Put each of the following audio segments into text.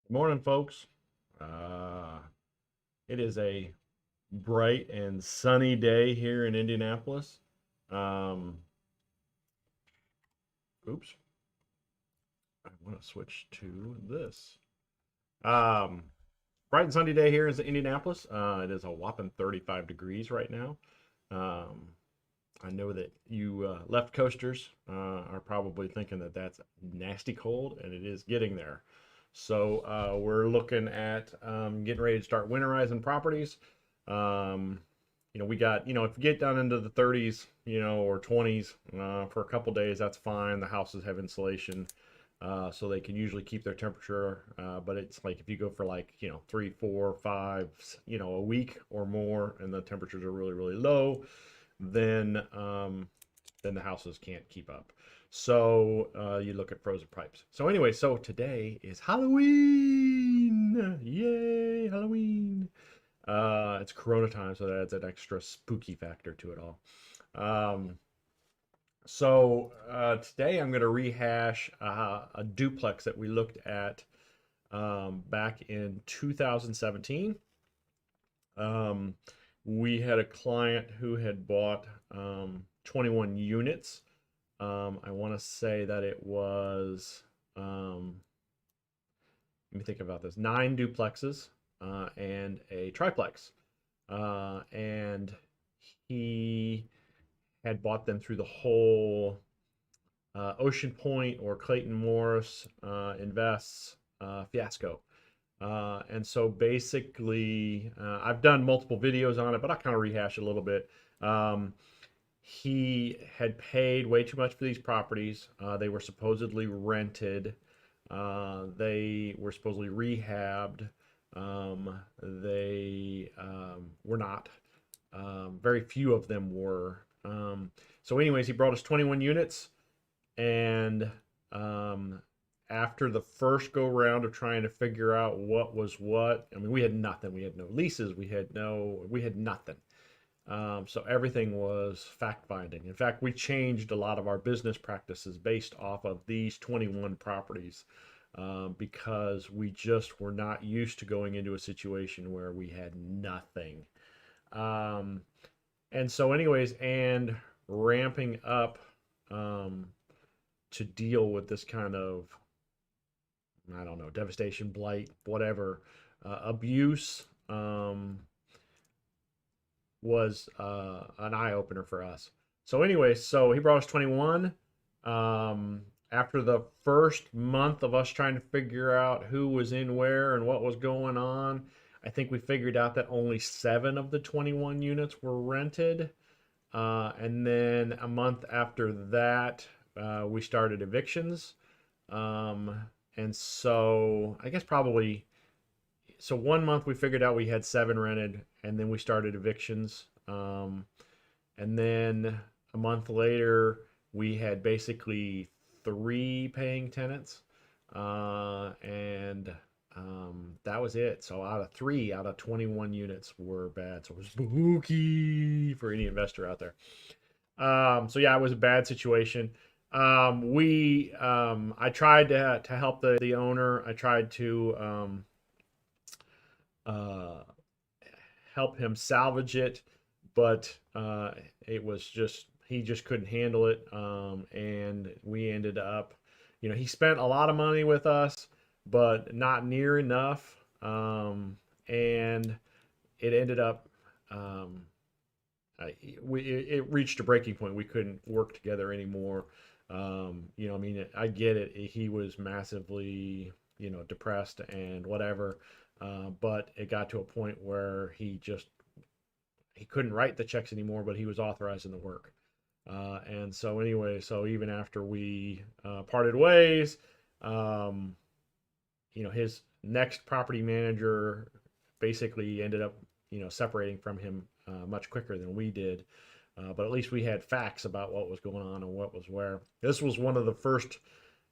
Good morning, folks. Uh, it is a bright and sunny day here in Indianapolis. Um, oops, I want to switch to this. Um, Bright and sunny day here in Indianapolis. It is a whopping 35 degrees right now. Um, I know that you left coasters are probably thinking that that's nasty cold, and it is getting there. So we're looking at getting ready to start winterizing properties. Um, we got, if you get down into the 30s, or 20s for a couple days, that's fine. The houses have insulation, so they can usually keep their temperature. But it's like if you go for like, 3, 4, 5, a week or more, and the temperatures are really, really low, then the houses can't keep up. So you look at frozen pipes. So anyway, so today is Halloween. Yay, Halloween. It's Corona time, so that adds an extra spooky factor to it all. Um, Today I'm going to rehash a duplex that we looked at back in 2017. Um, we had a client who had bought 21 units. I want to say that it was, let me think about this, 9 duplexes and a triplex. And he had bought them through the whole Ocean Point or Clayton Morris Invests fiasco. And so basically, I've done multiple videos on it, but I'll kind of rehash it a little bit. He had paid way too much for these properties. They were supposedly rented. They were supposedly rehabbed. They were not. Very few of them were. So, anyways, he brought us 21 units, and after the first go round of trying to figure out what was what, I mean, we had nothing. We had no leases. We had nothing. So everything was fact finding. In fact, we changed a lot of our business practices based off of these 21 properties because we just were not used to going into a situation where we had nothing. Um, and so, anyways, and ramping up to deal with this kind of, I don't know, devastation, blight, whatever, abuse was an eye opener for us. So, anyway, so he brought us 21. After the first month of us trying to figure out who was in where and what was going on, I think we figured out that only 7 of the 21 units were rented. And then a month after that, we started evictions. Um, and so I guess probably, so 1 month we figured out we had 7 rented, and then we started evictions. And then a month later, we had basically 3 paying tenants. And that was it. So out of 21 units were bad. So it was spooky for any investor out there. So yeah, it was a bad situation. I tried to help the owner. I tried to uh, help him salvage it, but it was just he just couldn't handle it, and we ended up, he spent a lot of money with us, but not near enough, and it ended up. It reached a breaking point. We couldn't work together anymore. I mean, I get it. He was massively, depressed and whatever. But it got to a point where he couldn't write the checks anymore, but he was authorizing the work. And so anyway, so even after we parted ways, um, his next property manager basically ended up, separating from him much quicker than we did. But at least we had facts about what was going on and what was where. This was one of the first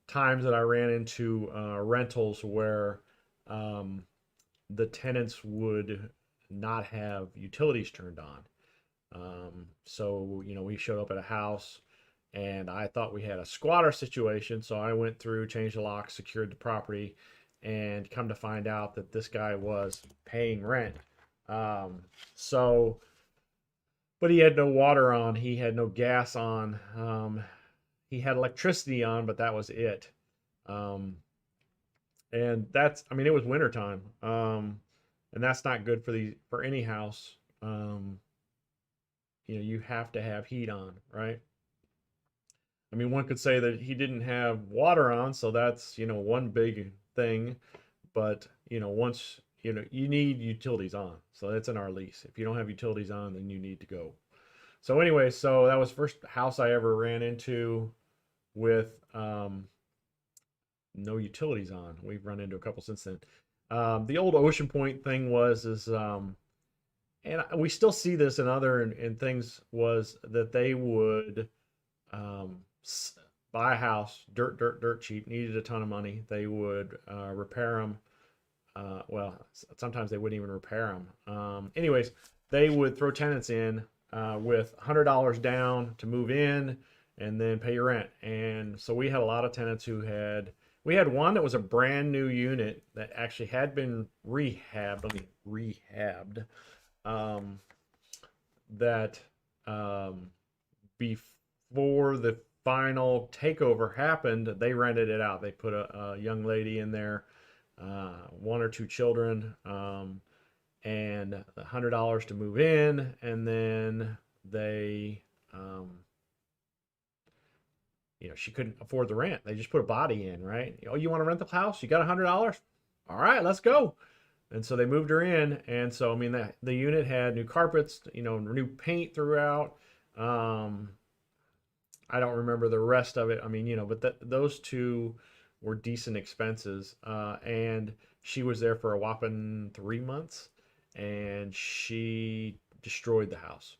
times that I ran into rentals where um, the tenants would not have utilities turned on. So, we showed up at a house and I thought we had a squatter situation. So I went through, changed the locks, secured the property, and come to find out that this guy was paying rent. So, but he had no water on, he had no gas on, he had electricity on, but that was it. Um, and that's, I mean, it was wintertime, and that's not good for any house. You have to have heat on, right? I mean, one could say that he didn't have water on, so that's, one big thing. But, once, you need utilities on. So that's in our lease. If you don't have utilities on, then you need to go. So anyway, so that was the first house I ever ran into with no utilities on. We've run into a couple since then. The old Ocean Point thing and we still see this in other and things, was that they would um, buy a house, dirt cheap, needed a ton of money. They would repair them. Well, sometimes they wouldn't even repair them. Anyways, they would throw tenants in with $100 down to move in and then pay your rent. And so we had a lot of tenants we had one that was a brand new unit that actually had been rehabbed. That before the final takeover happened, they rented it out. They put a young lady in there, one or two children, and $100 to move in, and then they, she couldn't afford the rent. They just put a body in, right? Oh, you want to rent the house? You got $100? All right, let's go. And so they moved her in, and so I mean the unit had new carpets, new paint throughout. I don't remember the rest of it. I mean, but those two were decent expenses. And she was there for a whopping 3 months, and she destroyed the house.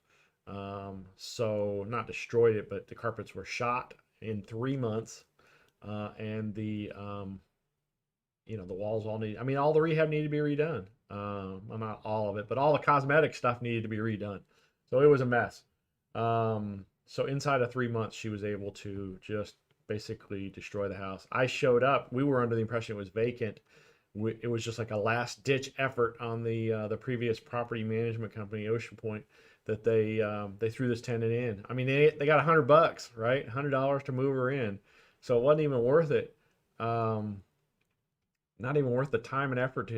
So not destroyed it, but the carpets were shot in 3 months, and the walls all need. I mean, all the rehab needed to be redone. Well, not all of it, but all the cosmetic stuff needed to be redone. So it was a mess. So inside of 3 months, she was able to just basically destroy the house. I showed up. We were under the impression it was vacant. It was just like a last ditch effort on the previous property management company, Ocean Point, that they threw this tenant in. I mean, they got $100, right? $100 to move her in. So it wasn't even worth it. Not even worth the time and effort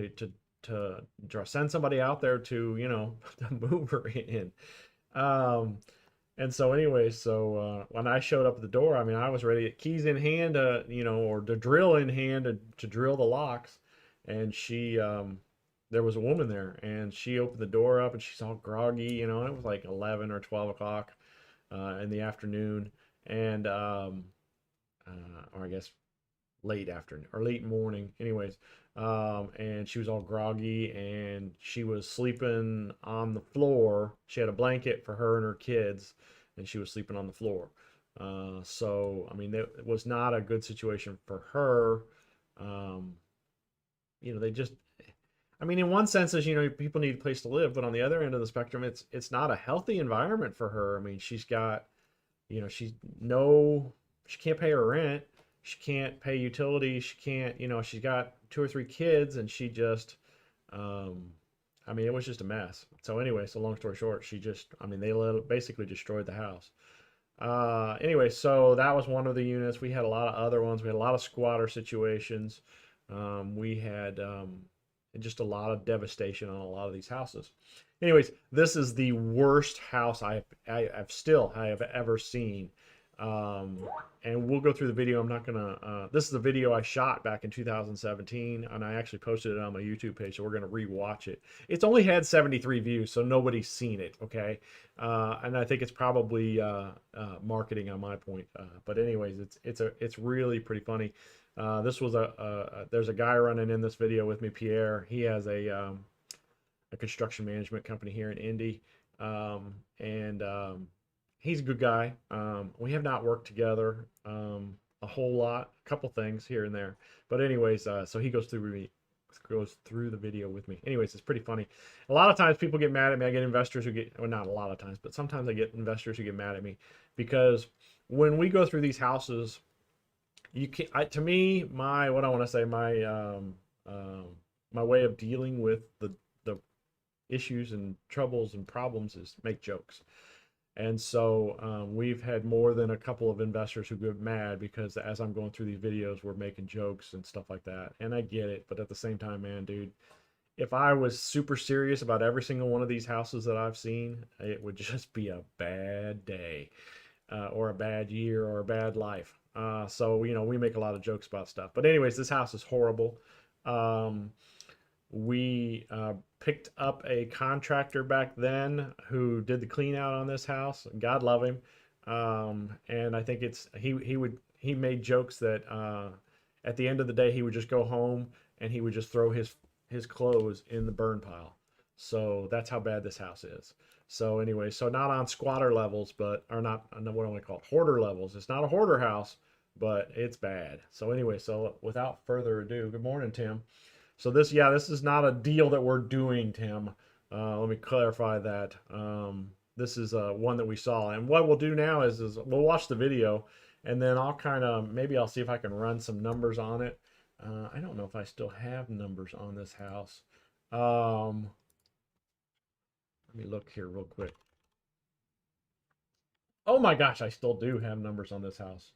to send somebody out there to to move her in. And so anyway, when I showed up at the door, I mean, I was ready, keys in hand, or the drill in hand to drill the locks. And there was a woman there, and she opened the door up, and she's all groggy, it was like 11 or 12 o'clock in the afternoon, and or I guess late afternoon or late morning, anyways. And she was all groggy, and she was sleeping on the floor. She had a blanket for her and her kids, and she was sleeping on the floor. So I mean, it was not a good situation for her. They just, I mean, in one sense, as people need a place to live, but on the other end of the spectrum, it's not a healthy environment for her. I mean, she's got, she can't pay her rent. She can't pay utilities. She can't, she's got 2 or 3 kids, and she just, I mean, it was just a mess. So anyway, so long story short, they basically destroyed the house. Anyway, so that was one of the units. We had a lot of other ones. We had a lot of squatter situations. We had just a lot of devastation on a lot of these houses. Anyways, this is the worst house I have ever seen. And we'll go through the video. I'm not gonna, this is a video I shot back in 2017, and I actually posted it on my YouTube page, so we're gonna rewatch it. It's only had 73 views, so nobody's seen it, okay? And I think it's probably marketing on my point. But anyways, it's really pretty funny. This was there's a guy running in this video with me, Pierre. He has a construction management company here in Indy, and he's a good guy. We have not worked together a whole lot, a couple things here and there. But anyways, so he goes through the video with me. Anyways, it's pretty funny. A lot of times people get mad at me. I get investors who get, well, not a lot of times, but sometimes I get investors who get mad at me because when we go through these houses, you can, to me, my my way of dealing with the issues and troubles and problems is make jokes. And so we've had more than a couple of investors who get mad because as I'm going through these videos, we're making jokes and stuff like that. And I get it, but at the same time, man, dude, if I was super serious about every single one of these houses that I've seen, it would just be a bad day, or a bad year, or a bad life. So, you know, we make a lot of jokes about stuff. But anyways, this house is horrible. We picked up a contractor back then who did the clean out on this house. God love him. And I think he made jokes that at the end of the day he would just go home and he would just throw his clothes in the burn pile. So that's how bad this house is. So anyway, so not on squatter levels, but or not, what do I call it, hoarder levels. It's not a hoarder house, but it's bad. So anyway, so without further ado, good morning, Tim. So this is not a deal that we're doing, Tim. Let me clarify that. This is one that we saw. And what we'll do now is we'll watch the video, and then I'll maybe I'll see if I can run some numbers on it. I don't know if I still have numbers on this house. Let me look here real quick. Oh my gosh, I still do have numbers on this house.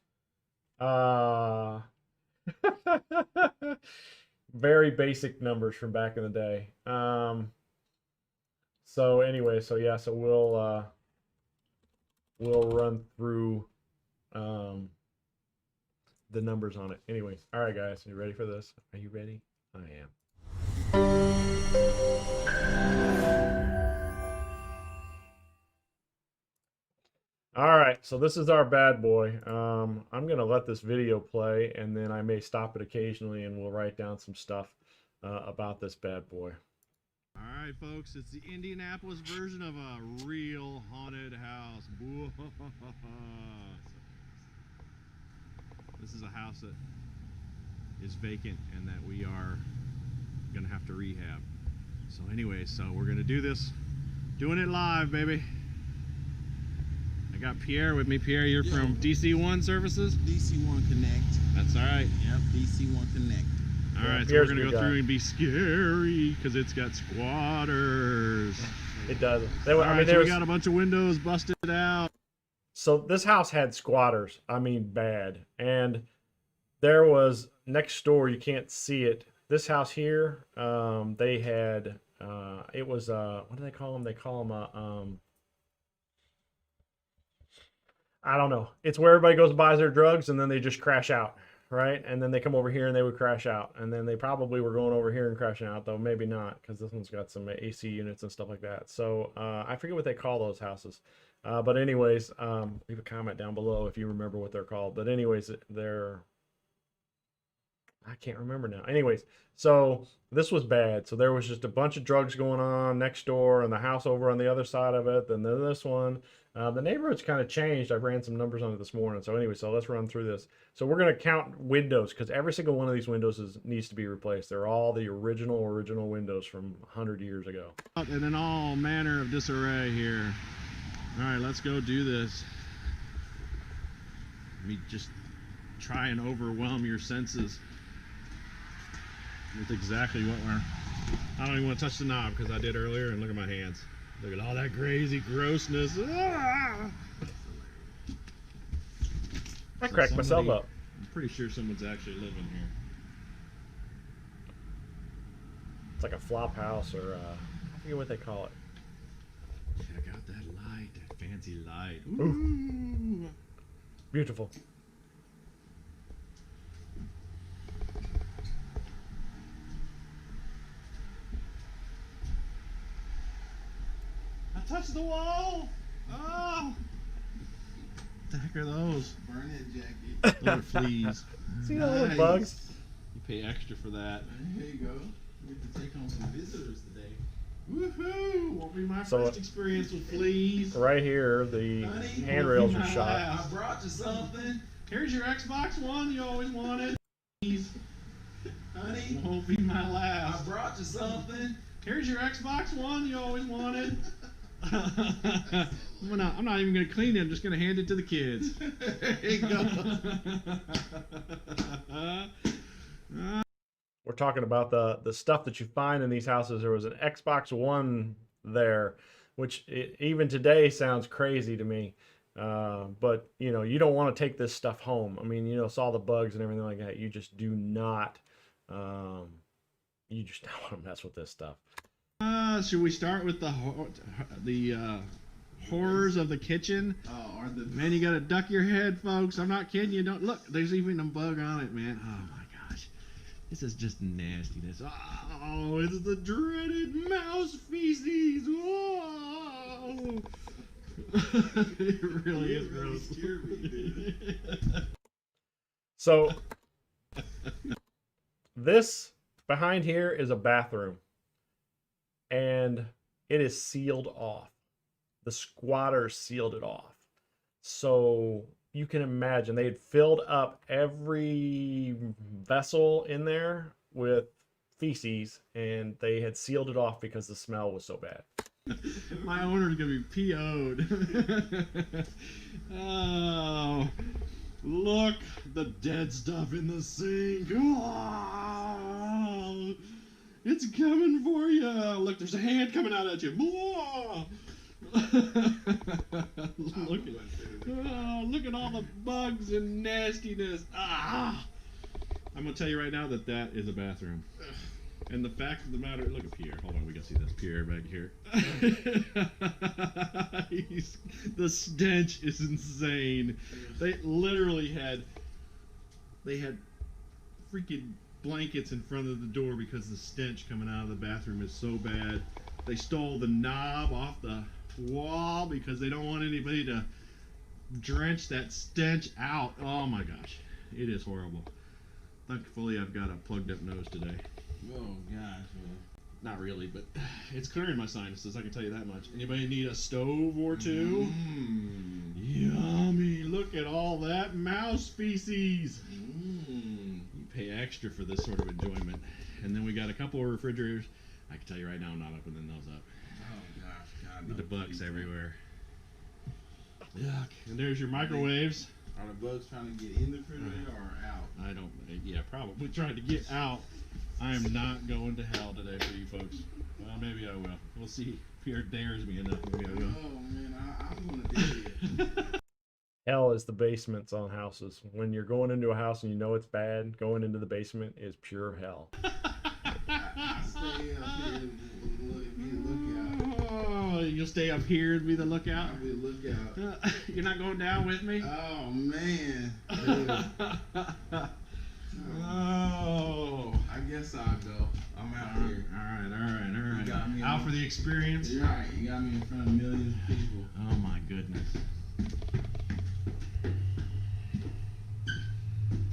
Very basic numbers from back in the day. So anyway, so yeah, so we'll run through the numbers on it. Anyways, all right, guys, you ready for this? Are you ready? I am. All right, so this is our bad boy. I'm gonna let this video play, and then I may stop it occasionally, and we'll write down some stuff about this bad boy. All right, folks, it's the Indianapolis version of a real haunted house. This is a house that is vacant and that we are gonna have to rehab. So anyway, so we're gonna do this, doing it live, baby. I got Pierre with me. Pierre, you're from DC1 Services? DC1 Connect. That's all right. Yep, DC1 Connect. All right, so we're going to go through and be scary because it's got squatters. It does. All right, so we got a bunch of windows busted out. So this house had squatters. I mean, bad. And there was next door, you can't see it. This house here, they had, it was, what do they call them? They call them, I don't know. It's where everybody goes and buys their drugs and then they just crash out, right? And then they come over here and they would crash out. And then they probably were going over here and crashing out, though maybe not, because this one's got some AC units and stuff like that. So I forget what they call those houses. But anyways, leave a comment down below if you remember what they're called. But anyways, I can't remember now. Anyways, so this was bad. So there was just a bunch of drugs going on next door and the house over on the other side of it. Then this one. The neighborhood's kind of changed. I ran some numbers on it this morning. So anyway, so let's run through this. So we're going to count windows because every single one of these windows needs to be replaced. They're all the original windows from 100 years ago. And in all manner of disarray here. All right, let's go do this. Let me just try and overwhelm your senses with exactly what I don't even want to touch the knob because I did earlier, and look at my hands. Look at all that crazy grossness. Ah! I cracked myself up. I'm pretty sure someone's actually living here. It's like a flop house, or I forget what they call it. Check out that light, that fancy light. Ooh. Ooh. Beautiful. Touch the wall! Oh! What the heck are those? Burn it, Jackie. Those are fleas. See all the bugs? You pay extra for that. Here you go. We get to take home some visitors today. Woohoo! Won't be my first experience with fleas. Right here, the handrails are shot. I brought you something. Here's your Xbox One you always wanted. Honey, won't be my I last. brought you something. Here's your Xbox One you always wanted. I'm not even going to clean it. I'm just going to hand it to the kids. There you go. we're talking about the stuff that you find in these houses. There was an Xbox One there, which even today sounds crazy to me. But you know, you don't want to take this stuff home. I mean, you know, it's all the bugs and everything like that. You just do not, you just don't want to mess with this stuff. Should we start with the horrors of the kitchen? Oh, or the Man, you gotta duck your head, folks. I'm not kidding you. Don't look. There's even a bug on it, man. Oh my gosh, this is just nastiness. Oh, it's the dreaded mouse feces. Whoa. It really is gross. scared me, dude. So this behind here is a bathroom, and it is sealed off. The squatters sealed it off. So you can imagine they had filled up every vessel in there with feces, and they had sealed it off because the smell was so bad. My owner's gonna be PO'd. Oh, look, the dead stuff in the sink. Oh, it's coming for you. Look, there's a hand coming out at you. Oh. Look at all the bugs and nastiness. Ah! I'm gonna tell you right now that is a bathroom. And the fact of the matter, look at Pierre. Hold on, we can see this Pierre back here. The stench is insane. They literally had freaking blankets in front of the door because the stench coming out of the bathroom is so bad. They stole the knob off the wall because they don't want anybody to drench that stench out. Oh my gosh, it is horrible. Thankfully, I've got a plugged up nose today. Oh gosh, man. Not really, but it's clearing my sinuses, I can tell you that much. Anybody need a stove or two? Yummy, look at all that mouse feces. You pay extra for this sort of enjoyment. And then we got a couple of refrigerators. I can tell you right now, I'm not opening those up. Oh gosh, God. With the bugs everywhere. Yuck. And there's your microwaves. Are the bugs trying to get in the refrigerator or out? I don't, yeah, probably trying to get out. I am not going to hell today for you folks. Well, maybe I will. We'll see if Pierre dares me enough. Maybe I will. Oh man, I'm gonna do it. Hell is the basements on houses. When you're going into a house and you know it's bad, going into the basement is pure hell. I stay up here and be a lookout. Oh, you'll stay up here and be the lookout? I'll be a lookout. You're not going down with me? Oh man. Oh. I guess I'll go. I'm out here. All right. You got me Out for the experience? You're right. You got me in front of millions of people. Oh my goodness.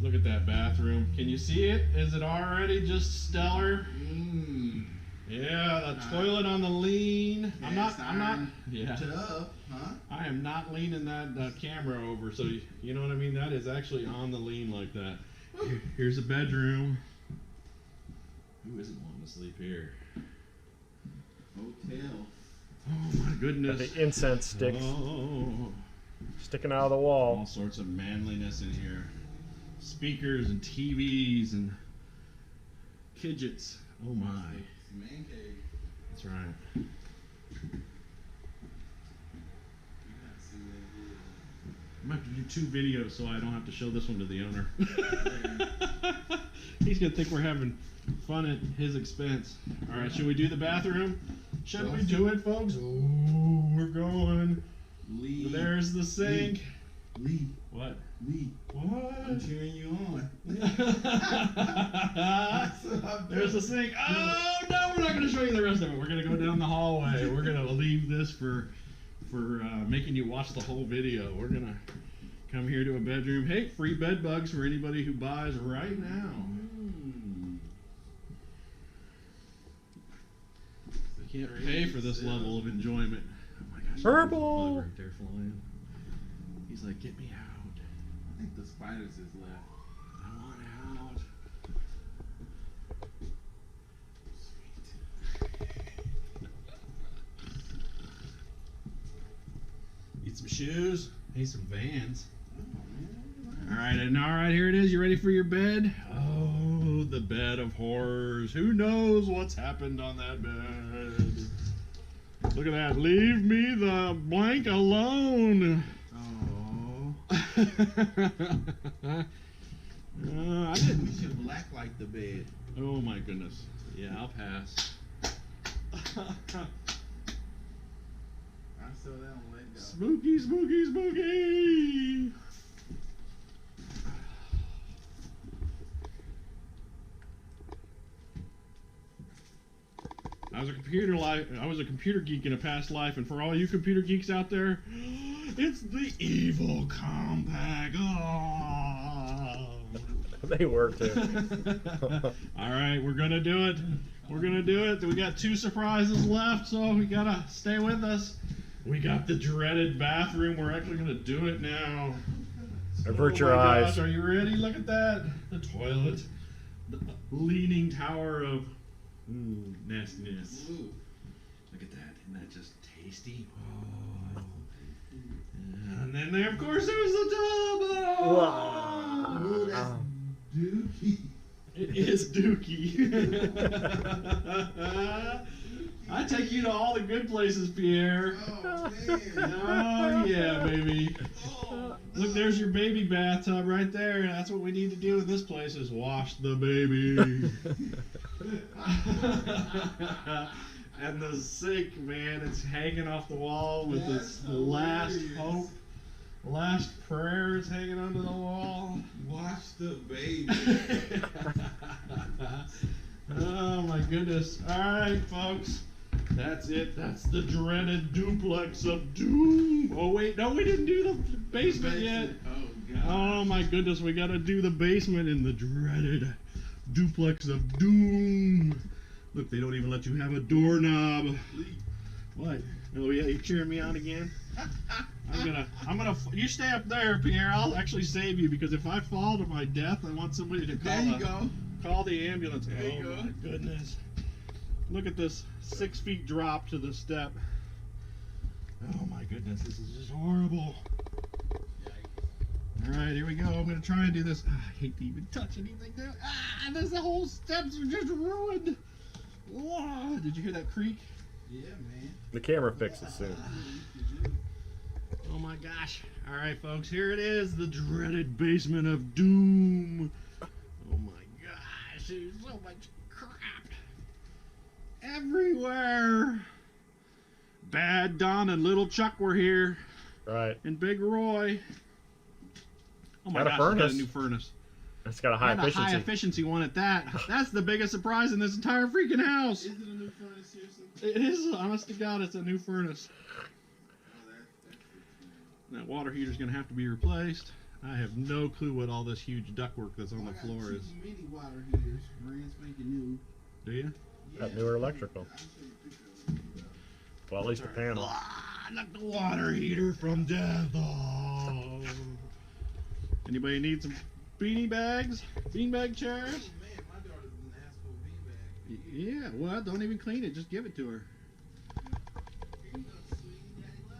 Look at that bathroom. Can you see it? Is it already just stellar? Yeah, the toilet on the lean. I'm not. Yeah. Tough, huh? I am not leaning that camera over, so you know what I mean? That is actually on the lean like that. Here's a bedroom. Who isn't wanting to sleep here? Hotel. Oh my goodness. The incense sticks sticking out of the wall. All sorts of manliness in here. Speakers and TVs and kidgets. Oh my. Man cave. That's right. You gotta see what it is. I'm gonna have to do 2 videos so I don't have to show this one to the owner. He's gonna think we're having fun at his expense. All right, should we do the bathroom? Should we do it, folks? Oh, we're going. Lee. There's the sink. Lee. What? Lee. What? I'm cheering you on. There's the sink. Oh no, we're not gonna show you the rest of it. We're gonna go down the hallway. We're gonna leave this for making you watch the whole video. We're gonna come here to a bedroom. Hey, free bed bugs for anybody who buys right now. You can't pay for this level of enjoyment. Oh my gosh, Purple. there's a bug right there flying. He's like, get me out. I think the spiders is left. I want out. Need some shoes. Need some Vans. All right, here it is. You ready for your bed? Oh, Oh, the bed of horrors. Who knows what's happened on that bed? Look at that. Leave me the blank alone. Oh. I didn't. We should blacklight the bed. Oh my goodness. Yeah, I'll pass. I saw that on Let Go. Spooky, spooky, spooky. I was a computer geek in a past life, and for all you computer geeks out there, it's the evil compact. Oh. They were too. All right, we're gonna do it. We're gonna do it. We got 2 surprises left, so we gotta stay with us. We got the dreaded bathroom. We're actually gonna do it now. Avert Oh your my eyes. gosh, are you ready? Look at that. The toilet. The leaning tower of nastiness. Ooh. Look at that. Isn't that just tasty? Oh. And then there, of course, there's the tub. Oh. Ooh, that's dookie. It is dookie. I take you to all the good places, Pierre. Oh, man. Oh, yeah, baby. Oh, Look, there's your baby bathtub right there. That's what we need to do in this place is wash the baby. And the sink, man, it's hanging off the wall with this That's last hilarious. hope, last prayer is hanging onto the wall. Watch the baby. Oh my goodness. Alright, folks. That's it. That's the dreaded duplex of doom. Oh wait, no, we didn't do the basement yet. Oh, God. Oh my goodness, we gotta do the basement in the dreaded duplex of doom. Look, they don't even let you have a doorknob. What? Oh yeah, you cheering me on again? You stay up there, Pierre. I'll actually save you because if I fall to my death, I want somebody to There you go. call the ambulance. There you Oh go. my goodness. Look at this 6 feet drop to the step. Oh my goodness, this is just horrible. Alright, here we go. I'm gonna try and do this. I hate to even touch anything there. The whole steps are just ruined. Whoa, did you hear that creak? Yeah, man. The camera fixes soon. Oh my gosh. Alright, folks, here it is, the dreaded basement of doom. Oh my gosh, there's so much crap everywhere. Bad Don and Little Chuck were here, Right. and Big Roy. Oh my Got a gosh, it's got furnace. a new furnace. It's got a high And efficiency. a high efficiency one at that. That's the biggest surprise in this entire freaking house. Is it a new furnace, seriously? It is, honest to God, it's a new furnace. Oh, that's That water heater's gonna have to be replaced. I have no clue what all this huge ductwork that's on the floor is. Mini water heaters, brand spanking new. Do you? That newer electrical. I'll show you a picture of them. Well, at least the panel. Look, the water heater from death. Oh. Anybody need some beanie bags? Beanbag chairs? Man, my daughter didn't ask for a beanbag. Yeah, well, don't even clean it. Just give it to her. Here you go, sweetie, daddy loves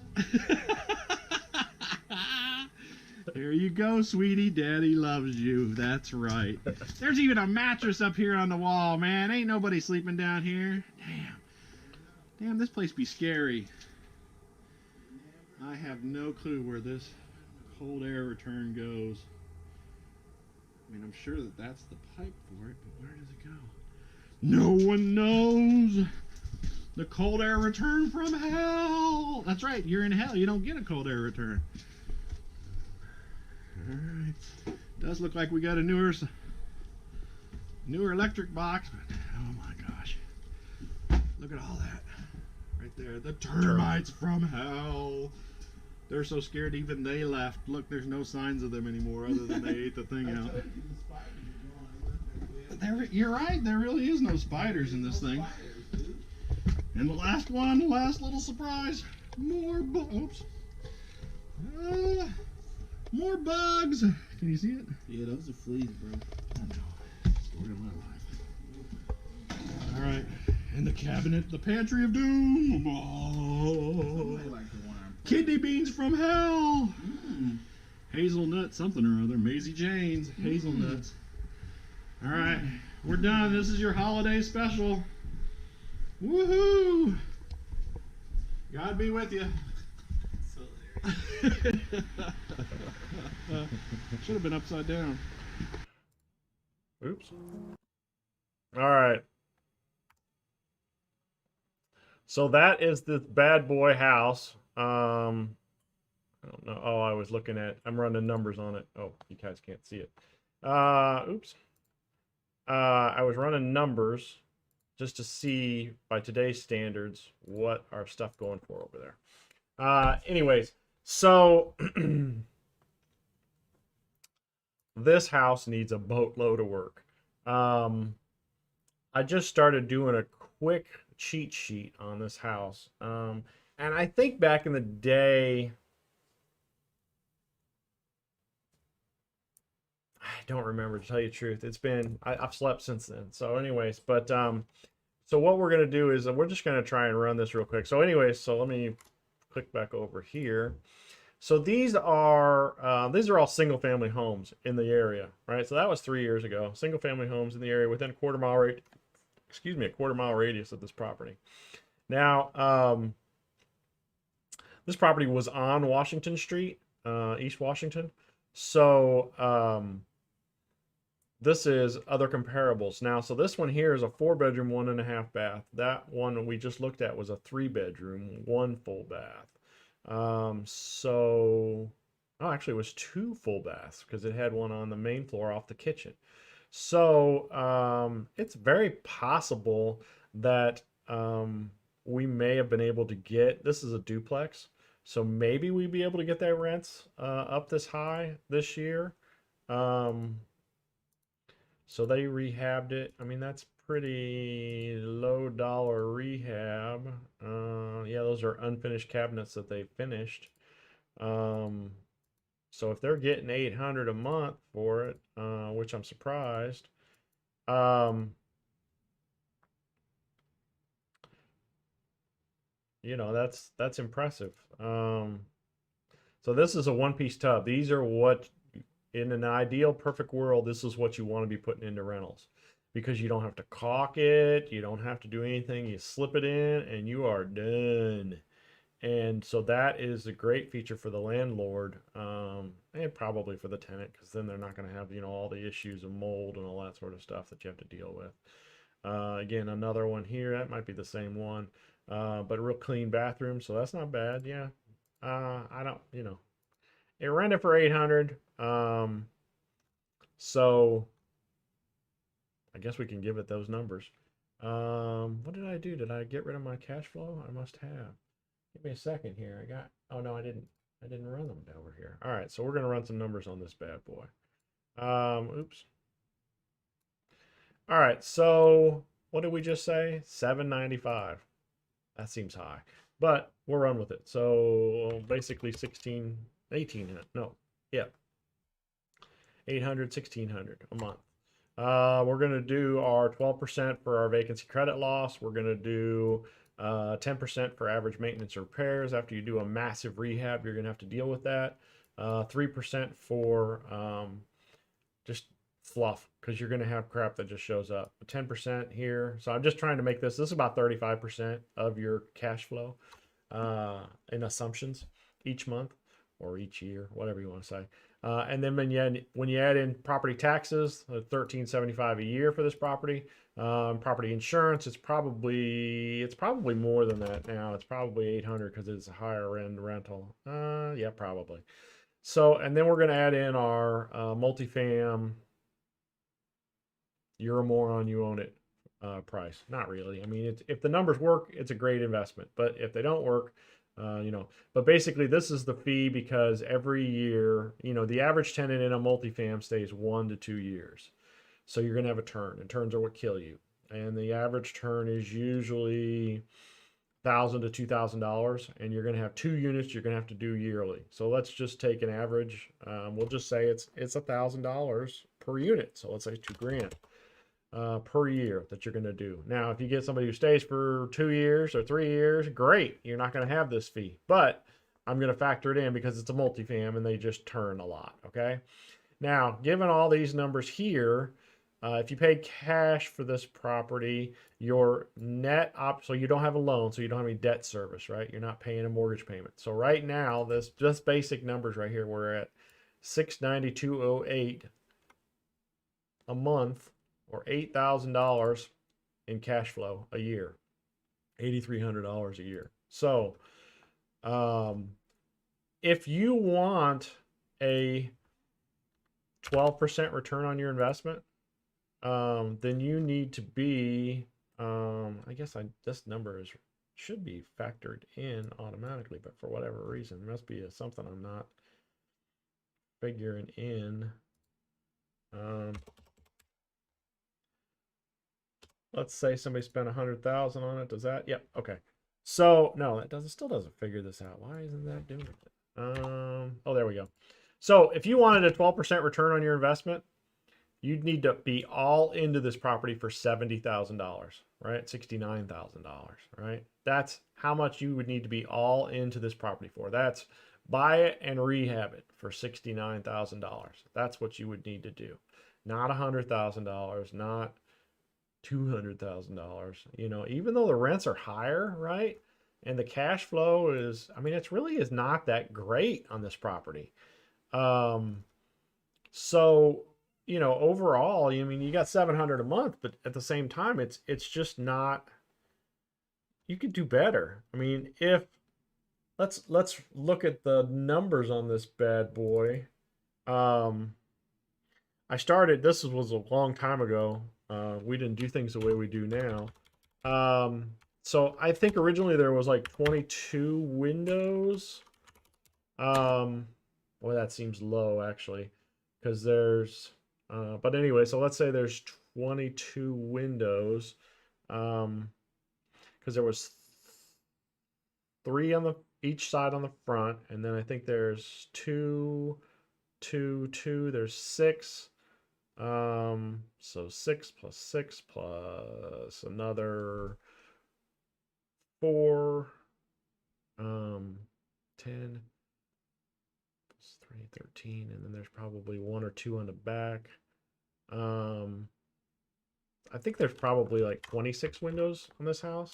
you. There you go, sweetie. Daddy loves you. That's right. There's even a mattress up here on the wall, man. Ain't nobody sleeping down here. Damn, this place be scary. I have no clue where this cold air return goes. I mean, I'm sure that that's the pipe for it, but where does it go? No one knows. The cold air return from hell. That's right, you're in hell. You don't get a cold air return. Alright. Does look like we got a newer electric box, but oh my gosh. Look at all that. Right there. The termites from hell. They're so scared even they left. Look, there's no signs of them anymore other than they ate the thing out. You're right, there really is no spiders in this thing. And the last one, the last little surprise. More bugs. More bugs. Can you see it? Yeah, those are fleas, bro. I know. Story of my life. Alright. And the cabinet, the pantry of doom. Oh. I like the wine. Kidney beans from hell. Mm. Hazelnut something or other. Maisie Jane's hazelnuts. All right, we're done. This is your holiday special. Woohoo! God be with you. So there. Should have been upside down. Oops. All right. So that is the bad boy house. I don't know. Oh, I was looking at, I'm running numbers on it. Oh, you guys can't see it. Oops. I was running numbers just to see by today's standards what our stuff going for over there. Anyways, so this house needs a boatload of work. I just started doing a quick cheat sheet on this house. And I think back in the day, I don't remember, to tell you the truth. It's been, I've slept since then. So anyways, but so what we're going to do is we're just going to try and run this real quick. So anyways, so let me click back over here. So these are all single family homes in the area, right? So that was 3 years ago. Single family homes in the area within a quarter mile radius of this property. Now, this property was on Washington Street, East Washington. So this is other comparables. Now, so this one here is a 4-bedroom, 1.5 bath. That one we just looked at was a 3-bedroom, 1 full bath. Actually it was 2 full baths because it had one on the main floor off the kitchen. So it's very possible that we may have been able to get, this is a duplex, so maybe we'd be able to get that rents up this high this year. So they rehabbed it. I mean, that's pretty low dollar rehab. Yeah, those are unfinished cabinets that they finished. So if they're getting 800 a month for it, which I'm surprised, you know, that's impressive. So this is a one-piece tub. These are what, in an ideal perfect world, this is what you want to be putting into rentals, because you don't have to caulk it, you don't have to do anything. You slip it in and you are done. And so that is a great feature for the landlord, and probably for the tenant, because then they're not going to have, you know, all the issues of mold and all that sort of stuff that you have to deal with. Again, another one here, that might be the same one, but a real clean bathroom, so that's not bad. Yeah. I don't, you know, it rented for 800. So I guess we can give it those numbers. What did I do? Did I get rid of my cash flow? I must have. Give me a second here. Oh no, I didn't run them over here. All right, so we're gonna run some numbers on this bad boy. Oops. All right, so what did we just say? 795. That seems high, but we'll run with it. So basically 1800, no, yeah, 800, 1600 a month. We're going to do our 12% for our vacancy credit loss. We're going to do 10% for average maintenance or repairs. After you do a massive rehab, you're going to have to deal with that. 3% for just fluff, because you're going to have crap that just shows up. 10% here. So I'm just trying to make this is about 35% of your cash flow in assumptions each month or each year, whatever you want to say. And then when you add in property taxes, $13.75 a year for this property, property insurance, it's probably more than that now. It's probably 800 because it's a higher end rental. Yeah, probably. So, and then we're going to add in our multifam, you're a moron, you own it price. Not really. I mean, if the numbers work, it's a great investment. But if they don't work, you know, but basically this is the fee because every year, you know, the average tenant in a multifam stays 1 to 2 years. So you're going to have a turn, and turns are what kill you. And the average turn is usually $1,000 to $2,000, and you're going to have 2 units you're going to have to do yearly. So let's just take an average. We'll just say it's $1,000 per unit. So let's say $2,000. Per year that you're going to do. Now, if you get somebody who stays for 2 years or 3 years, great. You're not going to have this fee, but I'm going to factor it in because it's a multifam and they just turn a lot. Okay. Now, given all these numbers here, If you paid cash for this property, your net so you don't have a loan, so you don't have any debt service, right? You're not paying a mortgage payment. So right now, this just basic numbers right here, we're at $692.08 a month, or $8,000 in cash flow a year, $8,300 a year. So, if you want a 12% return on your investment, then you need to be, I guess this number should be factored in automatically, but for whatever reason, it must be something I'm not figuring in. Let's say somebody spent 100,000 on it. Does that? Yep. Okay. So no, still doesn't figure this out. Why isn't that doing it? Oh, there we go. So if you wanted a 12% return on your investment, you'd need to be all into this property for $70,000, right? $69,000, right? That's how much you would need to be all into this property for. That's buy it and rehab it for $69,000. That's what you would need to do. Not $100,000, not $200,000. You know, even though the rents are higher, right? And the cash flow is, I mean, it really is not that great on this property. So, you know, overall, I mean, you got $700 a month, but at the same time, it's just not. You could do better. I mean, if let's look at the numbers on this bad boy. I started. This was a long time ago. We didn't do things the way we do now. So I think originally there was like 22 windows. Boy, that seems low actually, because there's. But anyway, so let's say there's 22 windows, because there was 3 on each side on the front, and then I think there's 2, 2, 2. There's 6. So 6 plus 6 plus another 4, 10 plus 3, 13, and then there's probably 1 or 2 on the back. I think there's probably like 26 windows on this house.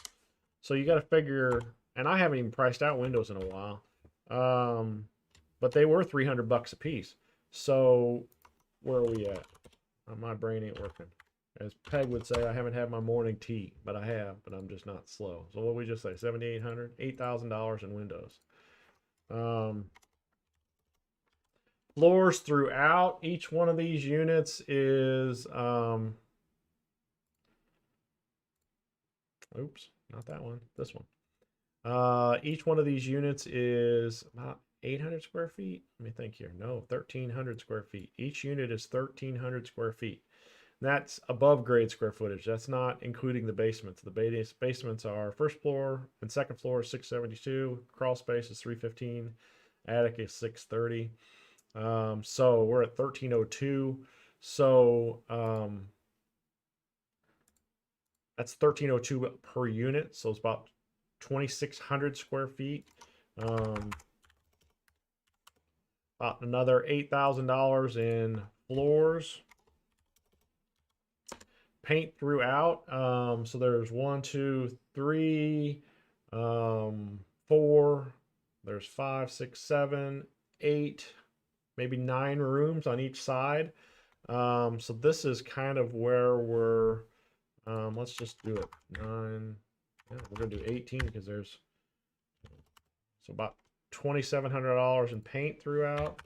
So you got to figure, and I haven't even priced out windows in a while. But they were $300 a piece. So where are we at? My brain ain't working. As Peg would say, I haven't had my morning tea, but I have, but I'm just not slow. So what did we just say? $7,800, $8,000 in windows. Floors throughout each one of these units is, oops, not that one, this one. Each one of these units is about 800 square feet. Let me think here. No, 1,300 square feet. Each unit is 1,300 square feet. That's above grade square footage. That's not including the basements. The basements are first floor and second floor is 672. Crawl space is 315. Attic is 630. So we're at 1,302. So that's 1,302 per unit. So it's about 2,600 square feet. About another $8,000 in floors. Paint throughout. So there's 1, 2, 3, 4. There's 5, 6, 7, 8, maybe 9 rooms on each side. So this is kind of where we're. Let's just do it. 9. Yeah, we're gonna do 18 because there's. So about $2,700 in paint throughout.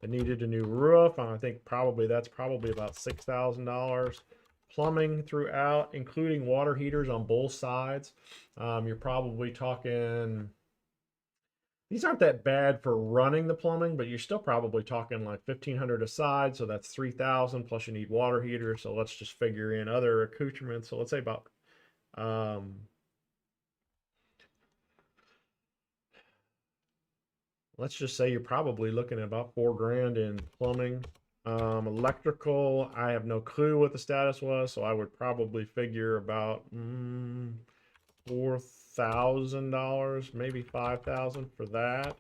It needed a new roof. I think that's probably about $6,000. Plumbing throughout, including water heaters on both sides. You're probably talking. These aren't that bad for running the plumbing, but you're still probably talking like $1,500 a side. So that's $3,000 plus you need water heaters. So let's just figure in other accoutrements. So let's say about. Let's just say you're probably looking at about $4,000 in plumbing. Electrical, I have no clue what the status was, so I would probably figure about $4,000, maybe $5,000 for that.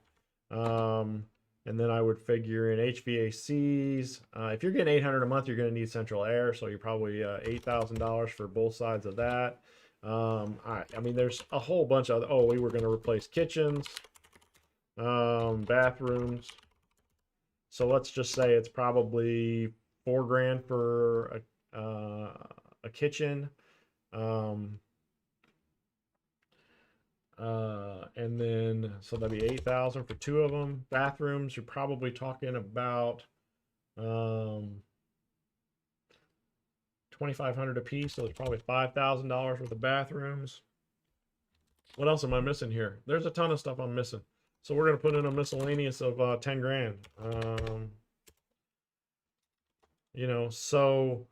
And then I would figure in HVACs. If you're getting $800 a month, you're going to need central air, so you're probably $8,000 for both sides of that. All right. I mean, there's a whole bunch of. Oh, we were going to replace kitchens, bathrooms. So let's just say it's probably $4,000 for a kitchen. And then so that'd be 8,000 for two of them. Bathrooms, you're probably talking about 2,500 a piece, so it's probably $5,000 worth of bathrooms. What else am I missing here? There's a ton of stuff I'm missing. So we're gonna put in a miscellaneous of 10 grand. You know, so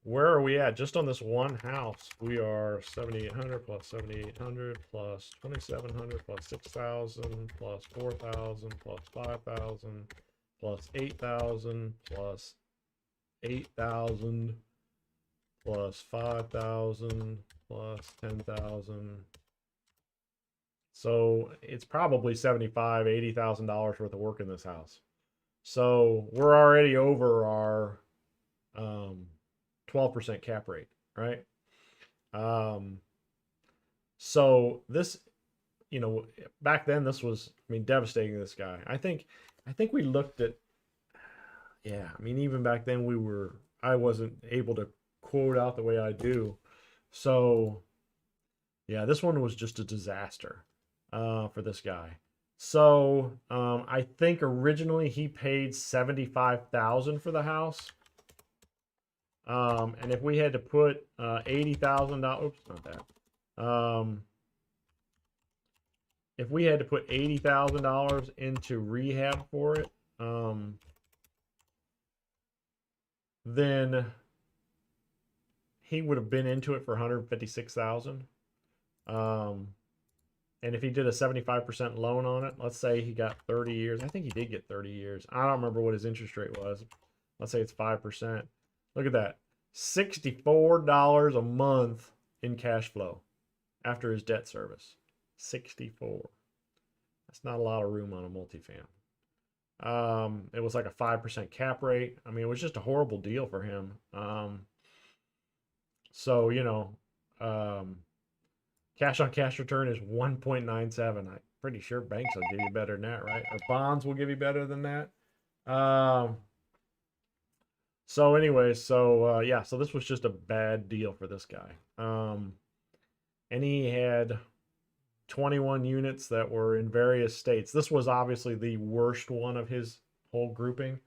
where are we at? Just on this one house, we are 7,800 plus 7,800 plus 2,700 plus 6,000 plus 4,000 plus 5,000 plus 8,000 plus 8,000 plus 5,000 plus 10,000. So it's probably $75,000, $80,000 worth of work in this house. So we're already over our 12% cap rate, right? So this, you know, back then this was, I mean, devastating to this guy. I think we looked at, yeah, I mean, even back then I wasn't able to quote out the way I do. So yeah, this one was just a disaster for this guy. So I think originally he paid $75,000 for the house. And if we had to put $80,000, oops, not that. If we had to put $80,000 into rehab for it, then he would have been into it for $156,000. And if he did a 75% loan on it, let's say he got 30 years. I think he did get 30 years. I don't remember what his interest rate was. Let's say it's 5%. Look at that. $64 a month in cash flow after his debt service. 64. That's not a lot of room on a multifamily. It was like a 5% cap rate. I mean, it was just a horrible deal for him. So, you know, cash on cash return is 1.97. I'm pretty sure banks will give you better than that, right? Or bonds will give you better than that. So anyway, so yeah, so this was just a bad deal for this guy. And he had 21 units that were in various states. This was obviously the worst one of his whole grouping.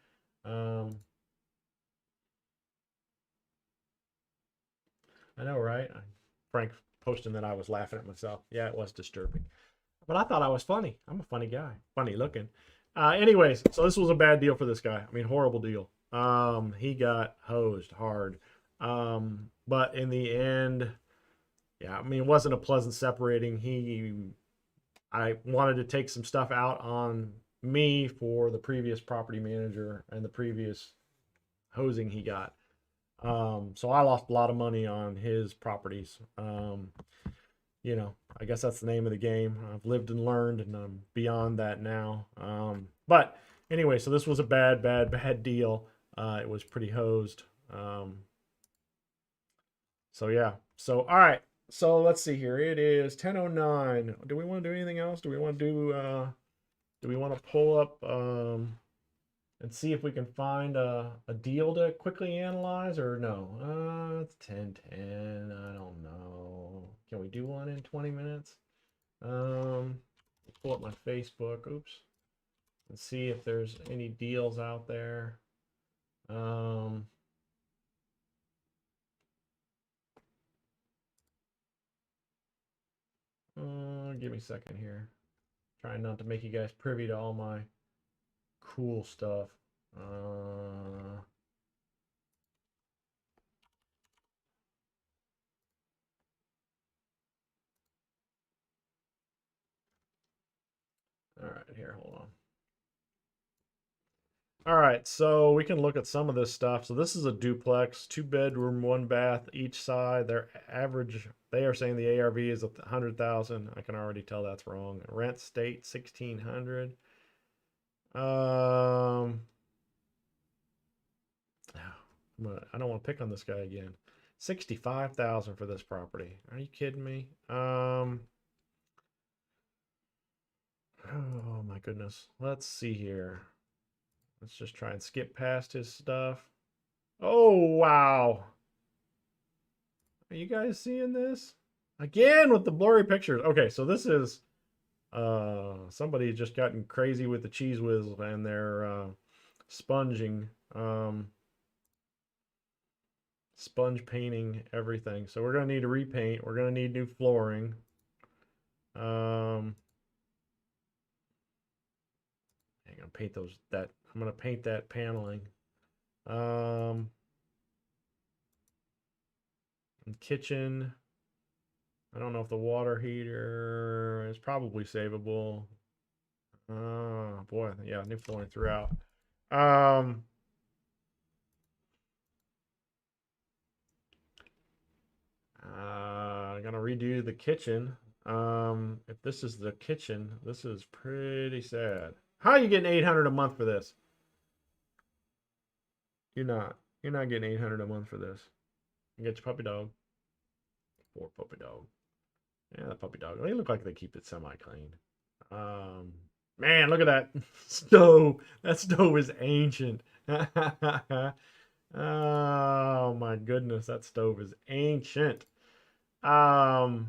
I know, right? Frank posting that I was laughing at myself. Yeah, it was disturbing. But I thought I was funny. I'm a funny guy. Funny looking. Anyways, so this was a bad deal for this guy. I mean, horrible deal. He got hosed hard. But in the end, yeah, I mean, it wasn't a pleasant separating. I wanted to take some stuff out on me for the previous property manager and the previous hosing he got. So I lost a lot of money on his properties. You know, I guess that's the name of the game. I've lived and learned, and I'm beyond that now. But anyway, so this was a bad deal. It was pretty hosed. So yeah. So all right. So let's see here. It is 10:09. Do we want to do anything else? Do we want to pull up and see if we can find a deal to quickly analyze, or no? It's 10:10. I don't know. Can we do one in 20 minutes? Pull up my Facebook. Oops. And see if there's any deals out there. Give me a second here. Trying not to make you guys privy to all my cool stuff. All right, here, hold on. All right, so we can look at some of this stuff. So this is a duplex, 2-bedroom, 1-bath each side. Their average, they are saying the ARV is 100,000. I can already tell that's wrong. Rent state 1,600. I don't want to pick on this guy again. 65,000 for this property. Are you kidding me? Oh my goodness. Let's see here. Let's just try and skip past his stuff. Oh wow. Are you guys seeing this? Again with the blurry pictures. Okay, so this is somebody just gotten crazy with the cheese whiz and they're sponging sponge painting everything. So we're gonna need to repaint. We're gonna need new flooring. I'm gonna paint I'm gonna paint that paneling. Kitchen. I don't know if the water heater is probably savable. Oh boy, yeah, new flooring throughout. I'm gonna redo the kitchen. If this is the kitchen, this is pretty sad. How are you getting 800 a month for this? You're not. You're not getting 800 a month for this. You get your puppy dog. Poor puppy dog. Yeah, the puppy dog. They look like they keep it semi-clean. Man, look at that stove. That stove is ancient. Oh my goodness, that stove is ancient. Yeah,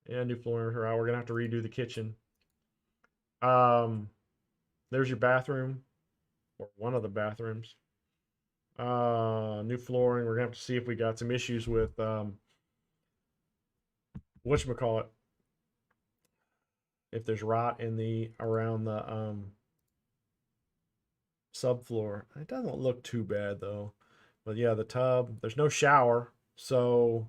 new flooring. We're gonna have to redo the kitchen. There's your bathroom, or one of the bathrooms. New flooring. We're gonna have to see if we got some issues with whatchamacallit. If there's rot in the around the subfloor. It doesn't look too bad though. But yeah, the tub. There's no shower, so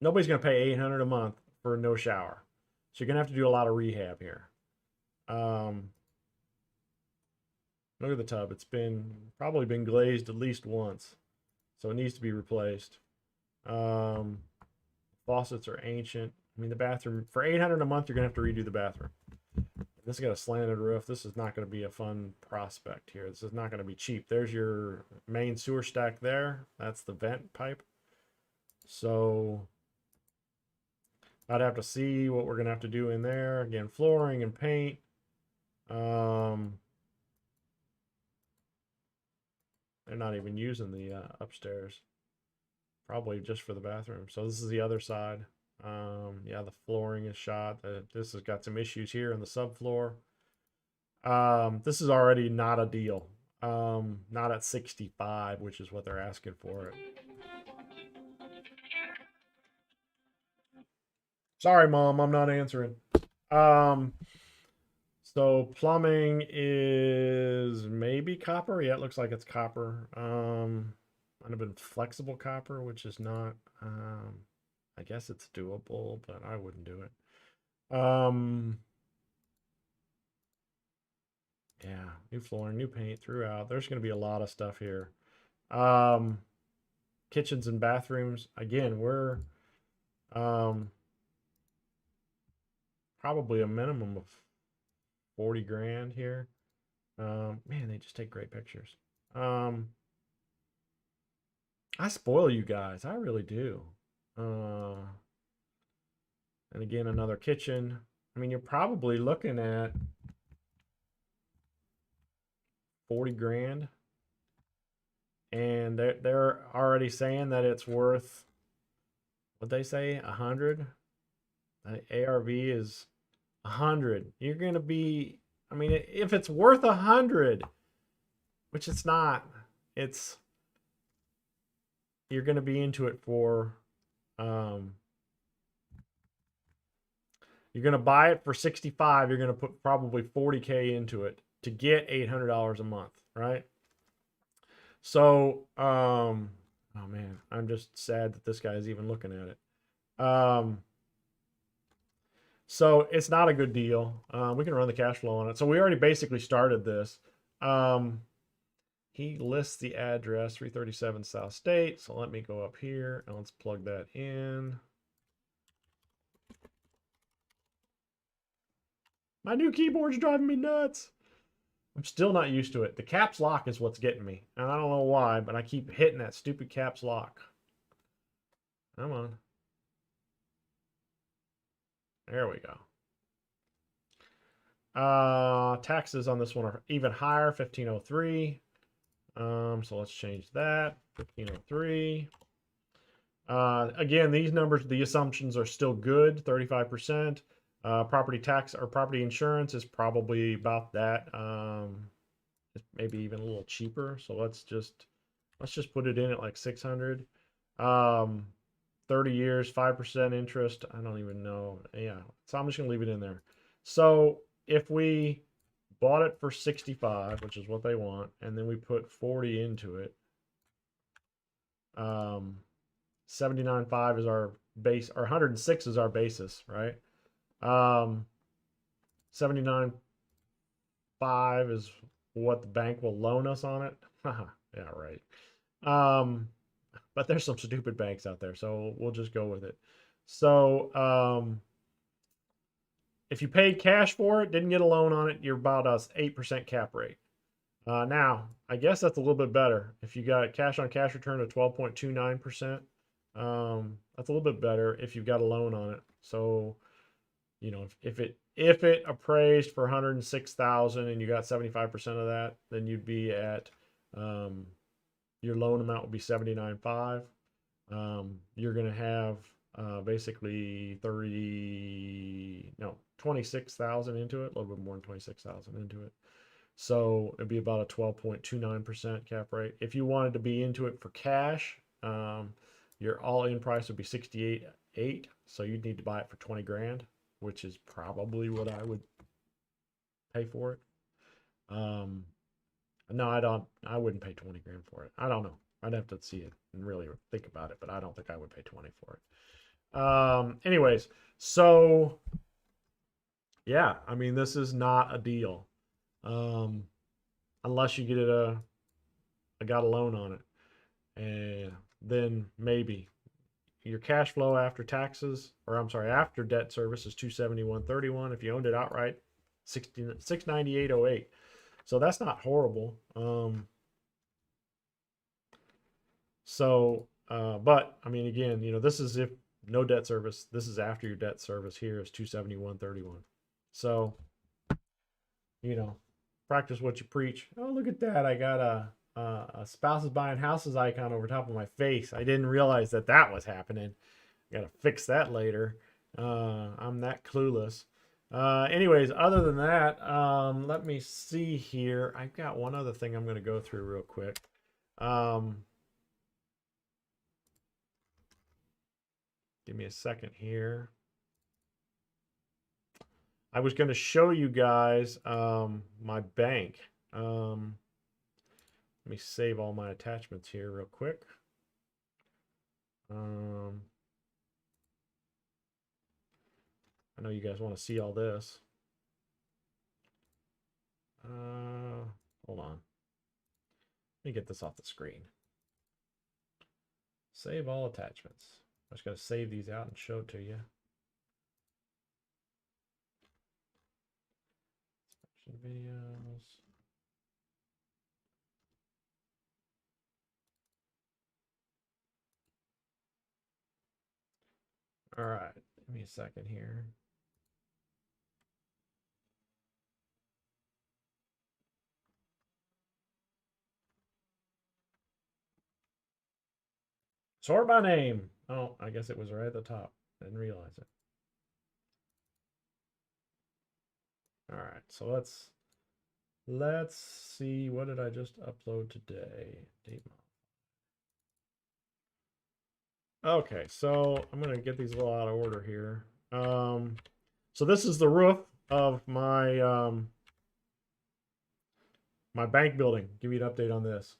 nobody's gonna pay 800 a month for no shower. So you're gonna have to do a lot of rehab here. Look at the tub. It's probably been glazed at least once, so it needs to be replaced. Faucets are ancient. I mean, the bathroom for 800 a month, you're gonna have to redo the bathroom. This has got a slanted roof. This is not going to be a fun prospect here. This is not going to be cheap. There's your main sewer stack there. That's the vent pipe. So I'd have to see what we're going to have to do in there. Again, flooring and paint. They're not even using the upstairs. Probably just for the bathroom. So this is the other side. Yeah, the flooring is shot. This has got some issues here in the subfloor. This is already not a deal. Not at 65, which is what they're asking for it. Sorry, Mom, I'm not answering. So plumbing is maybe copper. Yeah, it looks like it's copper. Might have been flexible copper, which is not. I guess it's doable, but I wouldn't do it. Yeah, new flooring, new paint throughout. There's going to be a lot of stuff here. Kitchens and bathrooms. Again, we're probably a minimum of 40 grand here. Man, they just take great pictures. I spoil you guys. I really do. And again, another kitchen. I mean, you're probably looking at 40 grand. And they're already saying that it's worth, what'd they say, 100? ARV is 100. You're going to be, I mean, if it's worth 100, which it's not, you're going to be into it for, you're going to buy it for 65. You're going to put probably 40K into it to get $800 a month, right? So, oh man, I'm just sad that this guy is even looking at it. So it's not a good deal. We can run the cash flow on it. So we already basically started this. He lists the address, 337 South State. So let me go up here and let's plug that in. My new keyboard's driving me nuts. I'm still not used to it. The caps lock is what's getting me. And I don't know why, but I keep hitting that stupid caps lock. Come on. There we go. Taxes on this one are even higher, 1503. So let's change that. 1503. Again, these numbers, the assumptions are still good, 35%. Property tax or property insurance is probably about that. Maybe even a little cheaper. So let's just put it in at like 600. 30 years, 5% interest. I don't even know. Yeah, so I'm just gonna leave it in there. So if we bought it for 65, which is what they want, and then we put 40 into it, 79.5 is our base, or 106 is our basis, right? 79.5 is what the bank will loan us on it. Yeah, right. But there's some stupid banks out there, so we'll just go with it. So if you paid cash for it, didn't get a loan on it, you're about a 8% cap rate. Now, I guess that's a little bit better. If you got cash on cash return of 12.29%, that's a little bit better if you've got a loan on it. So, you know, if it appraised for 106,000 and you got 75% of that, then you'd be at your loan amount would be 79.5. You're going to have basically 26,000 into it, a little bit more than 26,000 into it. So it'd be about a 12.29% cap rate. If you wanted to be into it for cash, your all-in price would be 68.8. So you'd need to buy it for 20 grand, which is probably what I would pay for it. No, I wouldn't pay 20 grand for it. I don't know. I'd have to see it and really think about it, but I don't think I would pay 20 for it. Anyways, so yeah, I mean, this is not a deal. Unless you get it I got a loan on it. And then maybe your cash flow after taxes, or I'm sorry, after debt service is 271.31. If you owned it outright, 698.08. So that's not horrible. But I mean, again, you know, this is if no debt service. This is after your debt service. Here is 271.31. So, you know, practice what you preach. Oh, look at that! I got a spouses buying houses icon over top of my face. I didn't realize that was happening. Got to fix that later. I'm that clueless. Anyways, other than that, let me see here. I've got one other thing I'm going to go through real quick. Give me a second here. I was going to show you guys my bank. Let me save all my attachments here real quick. I know you guys want to see all this. Hold on. Let me get this off the screen. Save all attachments. I just got to save these out and show it to you. Videos. All right, give me a second here. Sort by name. Oh, I guess it was right at the top. Didn't realize it. All right, so let's see. What did I just upload today? Date month. Okay, so I'm gonna get these a little out of order here. So this is the roof of my my bank building. Give you an update on this.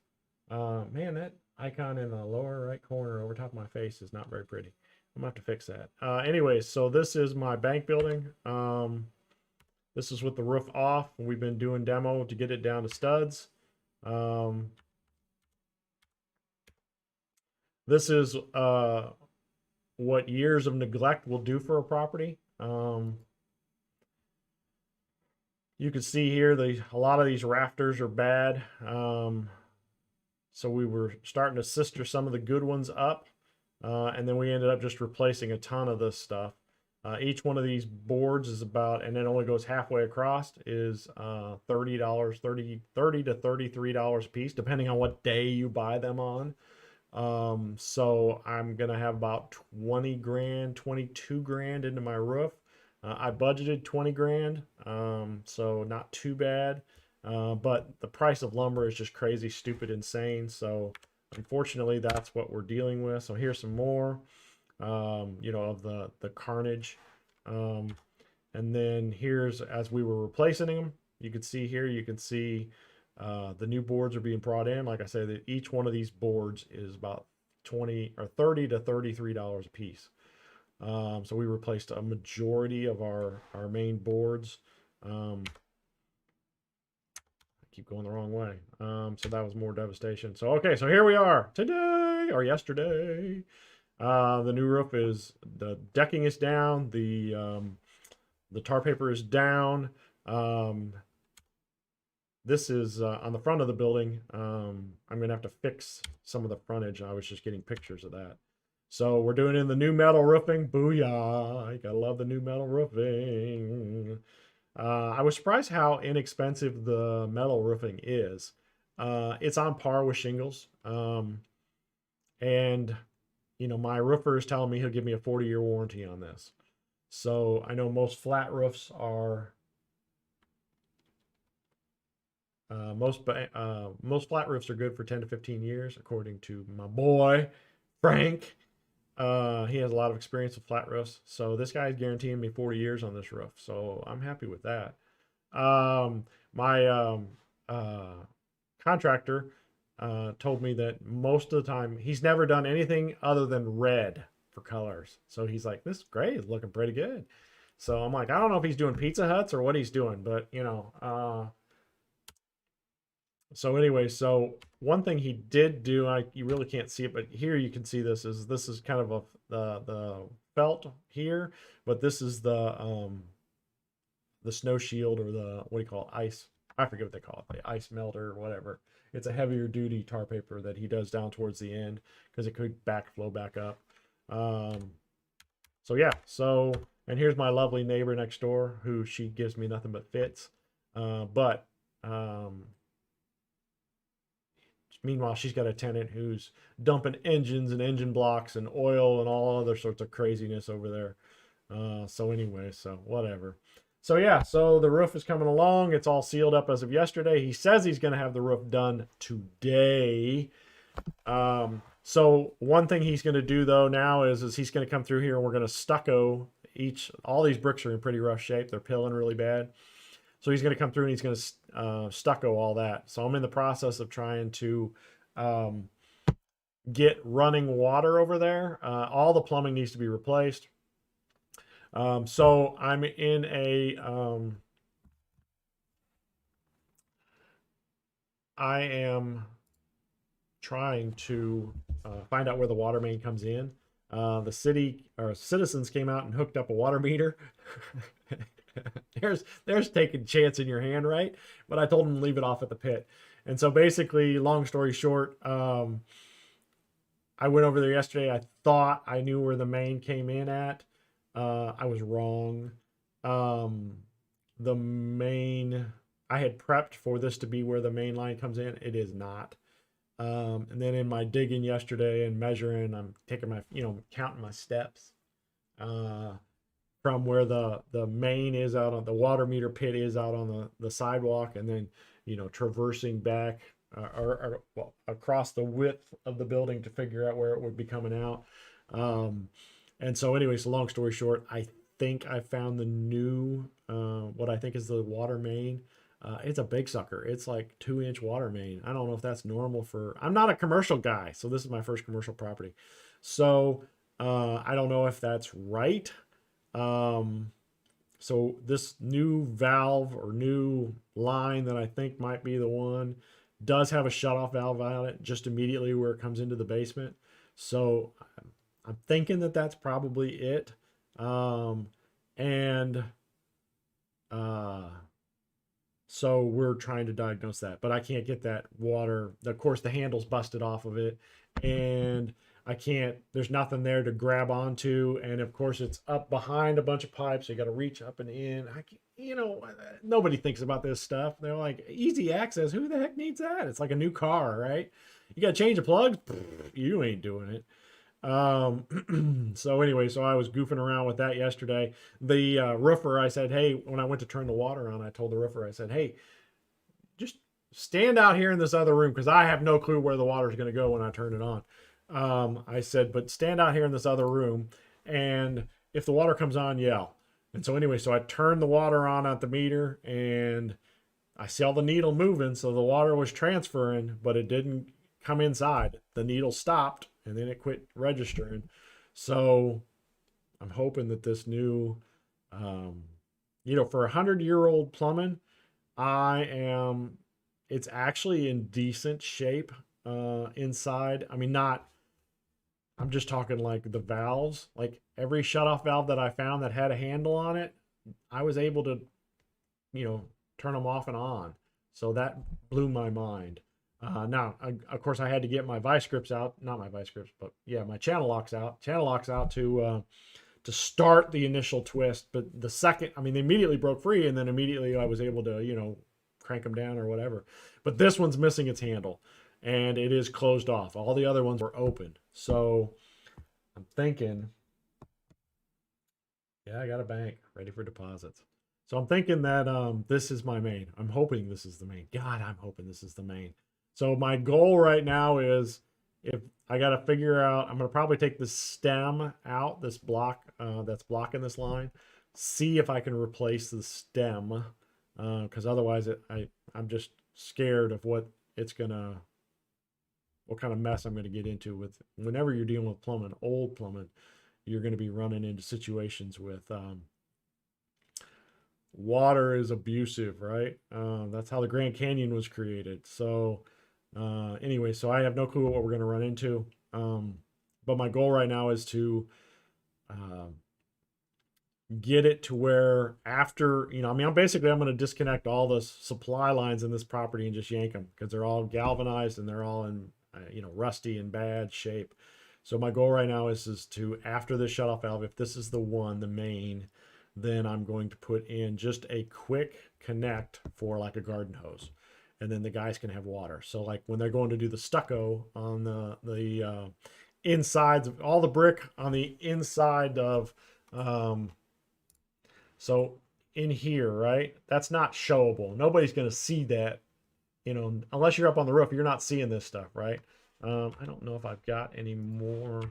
Man, that icon in the lower right corner over top of my face is not very pretty. I'm gonna have to fix that. Anyways, so this is my bank building. This is with the roof off. We've been doing demo to get it down to studs. This is what years of neglect will do for a property. You can see here a lot of these rafters are bad. So we were starting to sister some of the good ones up, and then we ended up just replacing a ton of this stuff. Each one of these boards is about, and it only goes halfway across, is $30, 30 to $33 a piece, depending on what day you buy them on. So I'm gonna have about 20 grand, 22 grand into my roof. I budgeted 20 grand, so not too bad. But the price of lumber is just crazy, stupid, insane. So unfortunately, that's what we're dealing with. So here's some more, of the carnage. And then here's, as we were replacing them, you can see here, you can see the new boards are being brought in. Like I said, that each one of these boards is about 20 or 30 to $33 a piece. So we replaced a majority of our main boards. I keep going the wrong way. So that was more devastation. So, okay, so here we are today or yesterday. The new roof the decking is down. The tar paper is down. This is on the front of the building. I'm going to have to fix some of the frontage. I was just getting pictures of that. So we're doing in the new metal roofing. Booyah. You gotta love the new metal roofing. I was surprised how inexpensive the metal roofing is. It's on par with shingles. And, my roofer is telling me he'll give me a 40-year warranty on this. So I know most flat roofs are... most flat roofs are good for 10 to 15 years, according to my boy, Frank. He has a lot of experience with flat roofs. So this guy's guaranteeing me 40 years on this roof. So I'm happy with that. My contractor told me that most of the time he's never done anything other than red for colors. So he's like, this gray is looking pretty good. So I'm like, I don't know if he's doing Pizza Huts or what he's doing, but so anyway, so one thing he did do, you really can't see it, but here you can see this is kind of the felt here, but this is the snow shield, or what do you call it? Ice. I forget what they call it. The ice melter or whatever. It's a heavier duty tar paper that he does down towards the end because it could backflow back up. So yeah, and here's my lovely neighbor next door, who she gives me nothing but fits. Meanwhile, she's got a tenant who's dumping engines and engine blocks and oil and all other sorts of craziness over there. So anyway, so whatever. So yeah, so the roof is coming along. It's all sealed up as of yesterday. He says he's going to have the roof done today. So one thing he's going to do though now is he's going to come through here and we're going to stucco all these bricks are in pretty rough shape. They're pilling really bad. So he's going to come through and he's going to stucco all that. So I'm in the process of trying to get running water over there. All the plumbing needs to be replaced. So I'm in I am trying to find out where the water main comes in. The city or citizens came out and hooked up a water meter. there's taking chance in your hand, right? But I told them to leave it off at the pit. And so basically, long story short, I went over there yesterday. I thought I knew where the main came in at. I was wrong. The main, I had prepped for this to be where the main line comes in. It is not. And then in my digging yesterday and measuring, I'm taking my, counting my steps. From where the main is out on the water meter pit is out on the sidewalk, and then traversing back or across the width of the building to figure out where it would be coming out. And so anyways, long story short, I think I found the new what I think is the water main. It's a big sucker. It's like 2-inch water main. I don't know if that's normal I'm not a commercial guy, so this is my first commercial property. So I don't know if that's right. So this new valve or new line that I think might be the one does have a shutoff valve on it just immediately where it comes into the basement. So I'm thinking that that's probably it. So we're trying to diagnose that, but I can't get that water. Of course, the handle's busted off of it, and I can't. There's nothing there to grab onto, and of course, it's up behind a bunch of pipes. So you got to reach up and in. Nobody thinks about this stuff. They're like easy access. Who the heck needs that? It's like a new car, right? You got to change the plugs. You ain't doing it. So anyway, so I was goofing around with that yesterday. The roofer, I said, hey, when I went to turn the water on, I told the roofer, I said, hey, just stand out here in this other room because I have no clue where the water is going to go when I turn it on. I said, but stand out here in this other room, and if the water comes on, yell. And so anyway, so I turned the water on at the meter, and I saw the needle moving, so the water was transferring, but it didn't come inside. The needle stopped, and then it quit registering. So I'm hoping that this new, for 100-year-old plumbing, it's actually in decent shape inside. I mean, I'm just talking like the valves, like every shutoff valve that I found that had a handle on it, I was able to, turn them off and on. So that blew my mind. Now, of course, I had to get my vice grips out, not my vice grips, but yeah, my channel locks out to start the initial twist. But the second, I mean, they immediately broke free, and then immediately I was able to, crank them down or whatever. But this one's missing its handle, and it is closed off. All the other ones were open. So I'm thinking, yeah, I got a bank ready for deposits. So I'm thinking that this is my main. I'm hoping this is the main. God, I'm hoping this is the main. So my goal right now is, if I got to figure out, I'm going to probably take the stem out, this block that's blocking this line, see if I can replace the stem, because otherwise I'm just scared of what kind of mess I'm going to get into with whenever you're dealing with plumbing, old plumbing. You're going to be running into situations with water is abusive, right? That's how the Grand Canyon was created. So anyway, so I have no clue what we're going to run into. But my goal right now is to get it to where after, I'm going to disconnect all the supply lines in this property and just yank them because they're all galvanized and they're all in, rusty and bad shape. So my goal right now is to, after this shutoff valve, if this is the one, the main, then I'm going to put in just a quick connect for like a garden hose. And then the guys can have water. So like when they're going to do the stucco on the insides of all the brick on the inside of, so in here, right? That's not showable. Nobody's going to see that, unless you're up on the roof, you're not seeing this stuff, right? I don't know if I've got any more.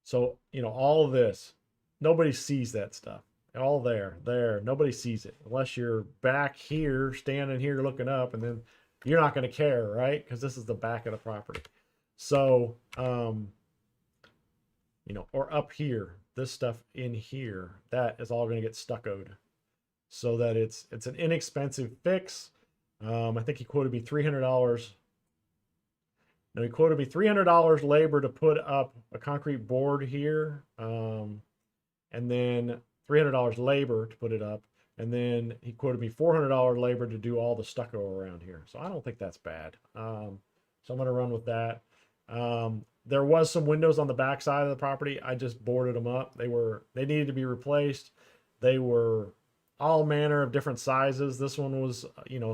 So, all of this, nobody sees that stuff. All there, nobody sees it unless you're back here, standing here looking up, and then you're not going to care, right? Because this is the back of the property. So, or up here, this stuff in here, that is all going to get stuccoed so that it's an inexpensive fix. I think he quoted me $300. No, he quoted me $300 labor to put up a concrete board here, and then $300 labor to put it up, and then he quoted me $400 labor to do all the stucco around here. So I don't think that's bad. So I'm going to run with that. There was some windows on the back side of the property. I just boarded them up. They needed to be replaced. They were all manner of different sizes. This one was,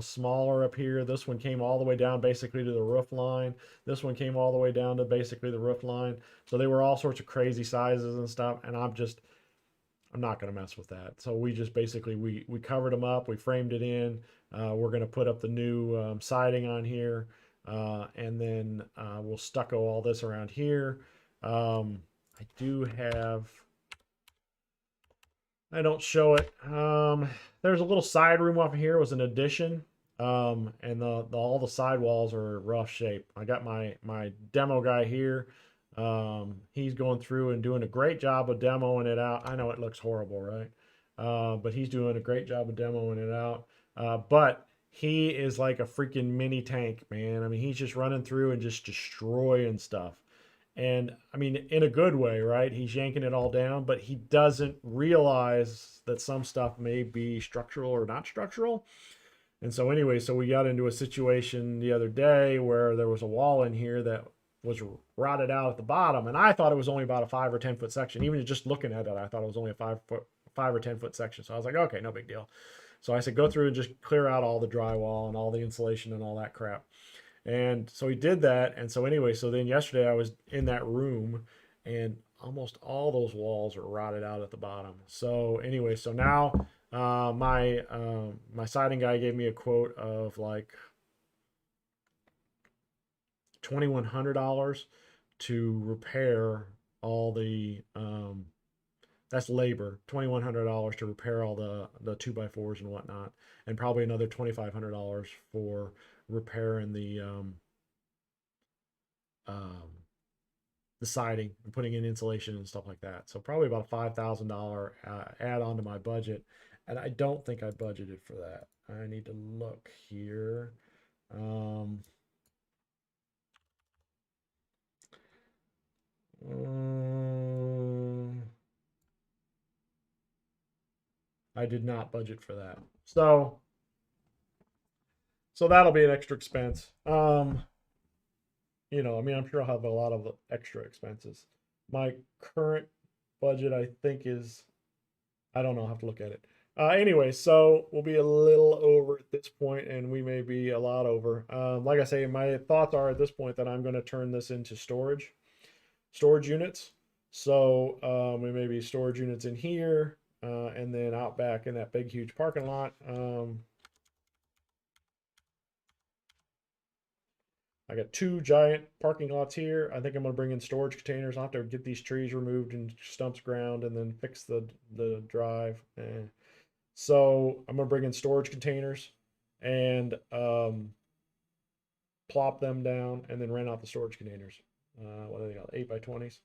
smaller up here. This one came all the way down basically to the roof line. This one came all the way down to basically the roof line. So they were all sorts of crazy sizes and stuff. And I'm not going to mess with that. So we just basically, we covered them up. We framed it in. We're going to put up the new siding on here. And then we'll stucco all this around here. I don't show it. There's a little side room off here. It was an addition. And all the sidewalls are rough shape. I got my demo guy here. He's going through and doing a great job of demoing it out. I know it looks horrible, right? But he's doing a great job of demoing it out. But he is like a freaking mini tank, man. I mean, he's just running through and just destroying stuff. And I mean, in a good way, right? He's yanking it all down, but he doesn't realize that some stuff may be structural or not structural. And so anyway, so we got into a situation the other day where there was a wall in here that was rotted out at the bottom, and I thought it was only about a 5 or 10 foot section. Even just looking at it, I thought it was only a 5 or 10 foot section. So I was like, okay, no big deal. So I said, go through and just clear out all the drywall and all the insulation and all that crap. And so he did that. And so anyway, so then yesterday I was in that room, and almost all those walls are rotted out at the bottom. So anyway, so now my siding guy gave me a quote of like $2,100 to repair all the that's labor, $2,100 to repair all the 2x4s and whatnot, and probably another $2,500 for repairing the siding and putting in insulation and stuff like that. So probably about a $5,000 add on to my budget, and I don't think I budgeted for that. I need to look here. I did not budget for that. So that'll be an extra expense. You know, I mean, I'm sure I'll have a lot of extra expenses. My current budget, I think, is, I don't know, I'll have to look at it. Anyway, so we'll be a little over at this point, and we may be a lot over. Like I say, my thoughts are at this point that I'm going to turn this into storage units. So we may be storage units in here, and then out back in that big, huge parking lot. I got 2 giant parking lots here. I think I'm going to bring in storage containers. I'll have to get these trees removed and stumps ground and then fix the drive. So I'm going to bring in storage containers and plop them down and then rent out the storage containers. What do they got? 8x20s.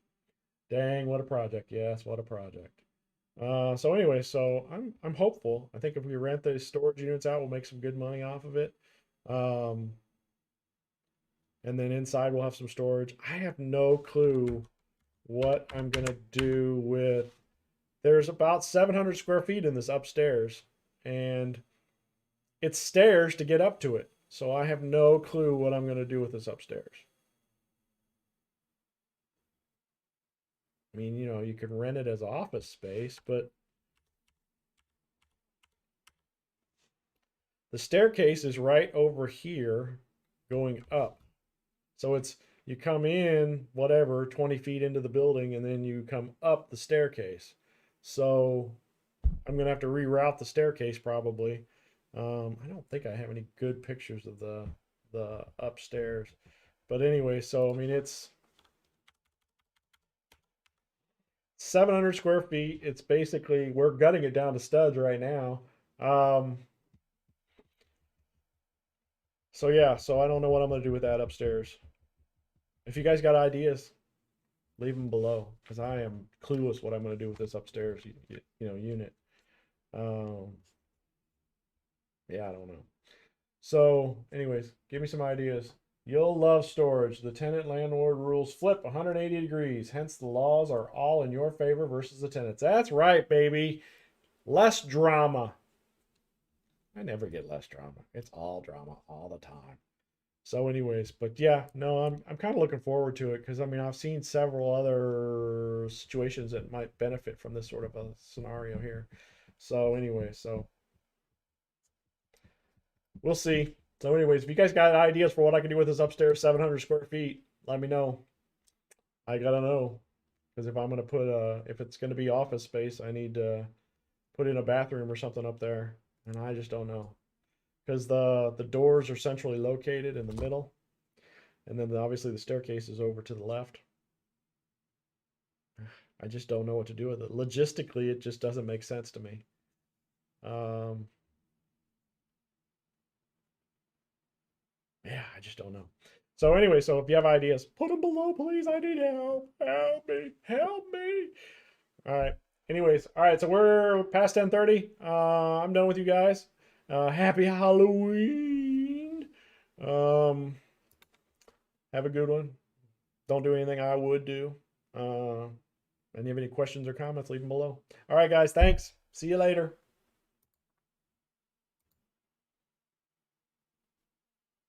Dang, what a project. Yes, what a project. So anyway, so I'm hopeful. I think if we rent these storage units out, we'll make some good money off of it. And then inside we'll have some storage. I have no clue what I'm going to do with, there's about 700 square feet in this upstairs, and it's stairs to get up to it. So I have no clue what I'm going to do with this upstairs. I mean, you know, you can rent it as office space, but the staircase is right over here going up. So it's, you come in, whatever, 20 feet into the building, and then you come up the staircase. So I'm going to have to reroute the staircase probably. I don't think I have any good pictures of the upstairs. But anyway, so I mean, it's 700 square feet. It's basically, we're gutting it down to studs right now. So yeah, so I don't know what I'm going to do with that upstairs. If you guys got ideas, leave them below, because I am clueless what I'm going to do with this upstairs, unit. Yeah, I don't know. So anyways, give me some ideas. You'll love storage. The tenant landlord rules flip 180 degrees. Hence, the laws are all in your favor versus the tenants. That's right, baby. Less drama. I never get less drama. It's all drama all the time. So anyways, but yeah, no, I'm kind of looking forward to it, because I mean, I've seen several other situations that might benefit from this sort of a scenario here. So anyway, so we'll see. So anyways, if you guys got ideas for what I can do with this upstairs 700 square feet, let me know. I gotta know, because if I'm gonna put if it's gonna be office space, I need to put in a bathroom or something up there, and I just don't know, because the doors are centrally located in the middle, and then obviously the staircase is over to the left. I just don't know what to do with it. Logistically, it just doesn't make sense to me. Yeah, I just don't know. So anyway, so if you have ideas, put them below, please. I need help. Help me. Help me. All right. Anyways, all right. So we're past 10:30. I'm done with you guys. Happy Halloween. Have a good one. Don't do anything I would do. And you have any questions or comments, leave them below. All right, guys. Thanks. See you later.